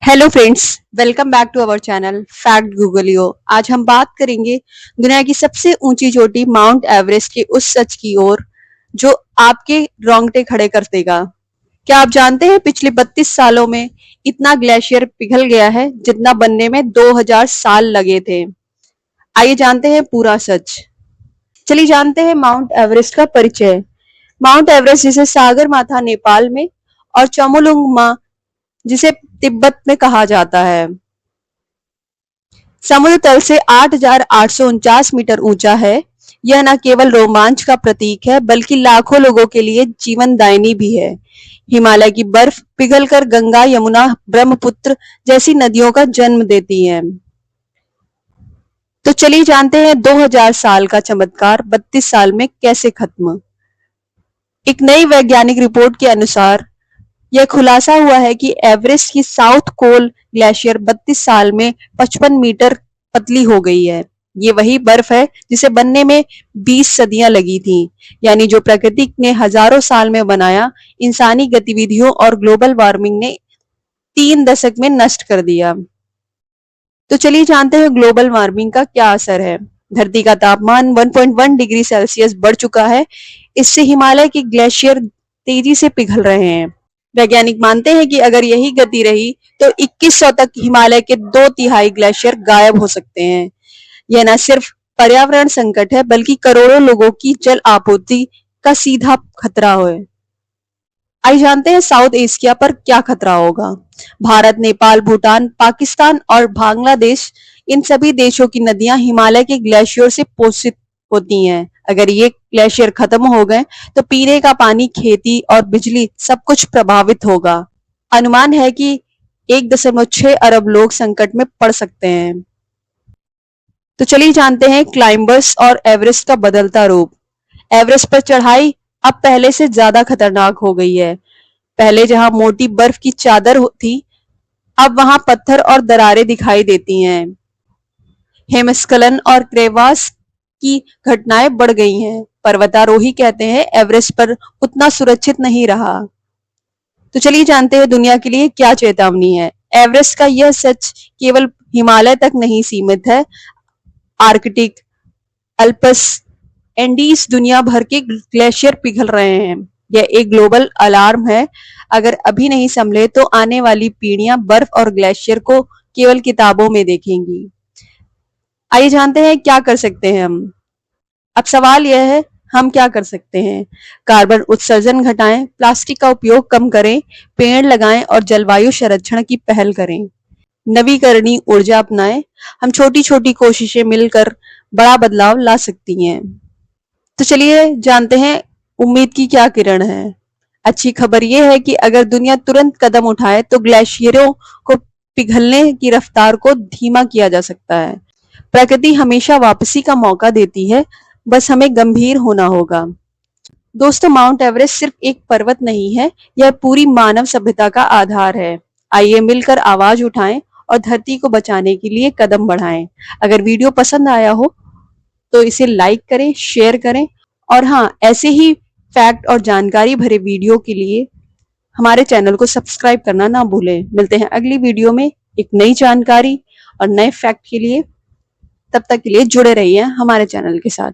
Hello friends, welcome back to our channel fact Googlio. आज हम बात करेंगे दुनिया की सबसे ऊंची चोटी माउंट एवरेस्ट के उस सच की ओर जो आपके रोंगटे खड़े कर देगा। क्या आप जानते हैं पिछले 32 सालों में इतना ग्लेशियर पिघल गया है जितना बनने में 2000 साल लगे थे। आइए जानते हैं पूरा सच। चलिए जानते हैं माउंट एवरेस्ट का परिचय। माउंट एवरेस्ट जिसे सागर माथा नेपाल में और चमोलुंगमा जिसे तिब्बत में कहा जाता है, समुद्र तल से 8,849 मीटर ऊंचा है। यह न केवल रोमांच का प्रतीक है बल्कि लाखों लोगों के लिए जीवनदायिनी भी है। हिमालय की बर्फ पिघलकर गंगा, यमुना, ब्रह्मपुत्र जैसी नदियों का जन्म देती है। तो चलिए जानते हैं 2000 साल का चमत्कार 32 साल में कैसे खत्म। एक नई वैज्ञानिक रिपोर्ट के अनुसार यह खुलासा हुआ है कि एवरेस्ट की साउथ कोल ग्लेशियर 32 साल में 55 मीटर पतली हो गई है। ये वही बर्फ है जिसे बनने में 20 सदियां लगी थी, यानी जो प्रकृति ने हजारों साल में बनाया, इंसानी गतिविधियों और ग्लोबल वार्मिंग ने 3 दशक में नष्ट कर दिया। तो चलिए जानते हैं ग्लोबल वार्मिंग का क्या असर है। धरती का तापमान 1.1 डिग्री सेल्सियस बढ़ चुका है। इससे हिमालय के ग्लेशियर तेजी से पिघल रहे हैं। वैज्ञानिक मानते हैं कि अगर यही गति रही तो 2100 तक हिमालय के 2/3 ग्लेशियर गायब हो सकते हैं। यह न सिर्फ पर्यावरण संकट है बल्कि करोड़ों लोगों की जल आपूर्ति का सीधा खतरा है। आइए जानते हैं साउथ एशिया पर क्या खतरा होगा। भारत, नेपाल, भूटान, पाकिस्तान और बांग्लादेश, इन सभी देशों की नदियां हिमालय के ग्लेशियर से पोषित होती हैं। अगर ये ग्लेशियर खत्म हो गए तो पीने का पानी, खेती और बिजली सब कुछ प्रभावित होगा। अनुमान है कि 1.6 अरब लोग संकट में पड़ सकते हैं। तो चलिए जानते हैं क्लाइंबर्स और एवरेस्ट का बदलता रूप। एवरेस्ट पर चढ़ाई अब पहले से ज्यादा खतरनाक हो गई है। पहले जहां मोटी बर्फ की चादर थी, अब वहां पत्थर और दरारें दिखाई देती हैं। हिमस्खलन और क्रेवास की घटनाएं बढ़ गई हैं। पर्वतारोही कहते हैं एवरेस्ट पर उतना सुरक्षित नहीं रहा। तो चलिए जानते हैं दुनिया के लिए क्या चेतावनी है। एवरेस्ट का यह सच केवल हिमालय तक नहीं सीमित है। आर्कटिक, अल्पस, एंडीज, दुनिया भर के ग्लेशियर पिघल रहे हैं। यह एक ग्लोबल अलार्म है। अगर अभी नहीं संभले तो आने वाली पीढ़ियां बर्फ और ग्लेशियर को केवल किताबों में देखेंगी। आइए जानते हैं क्या कर सकते हैं हम। अब सवाल यह है, हम क्या कर सकते हैं। कार्बन उत्सर्जन घटाएं, प्लास्टिक का उपयोग कम करें, पेड़ लगाएं और जलवायु संरक्षण की पहल करें। नवीकरणीय ऊर्जा अपनाएं। हम छोटी छोटी कोशिशें मिलकर बड़ा बदलाव ला सकती हैं। तो चलिए जानते हैं उम्मीद की क्या किरण है। अच्छी खबर यह है कि अगर दुनिया तुरंत कदम उठाए तो ग्लेशियरों को पिघलने की रफ्तार को धीमा किया जा सकता है। प्रकृति हमेशा वापसी का मौका देती है, बस हमें गंभीर होना होगा। दोस्तों, माउंट एवरेस्ट सिर्फ एक पर्वत नहीं है, यह पूरी मानव सभ्यता का आधार है। आइए मिलकर आवाज उठाएं और धरती को बचाने के लिए कदम बढ़ाएं। अगर वीडियो पसंद आया हो तो इसे लाइक करें, शेयर करें और हाँ, ऐसे ही फैक्ट और जानकारी भरे वीडियो के लिए हमारे चैनल को सब्सक्राइब करना ना भूलें। मिलते हैं अगली वीडियो में एक नई जानकारी और नए फैक्ट के लिए। तब तक के लिए जुड़े रहिए हमारे चैनल के साथ।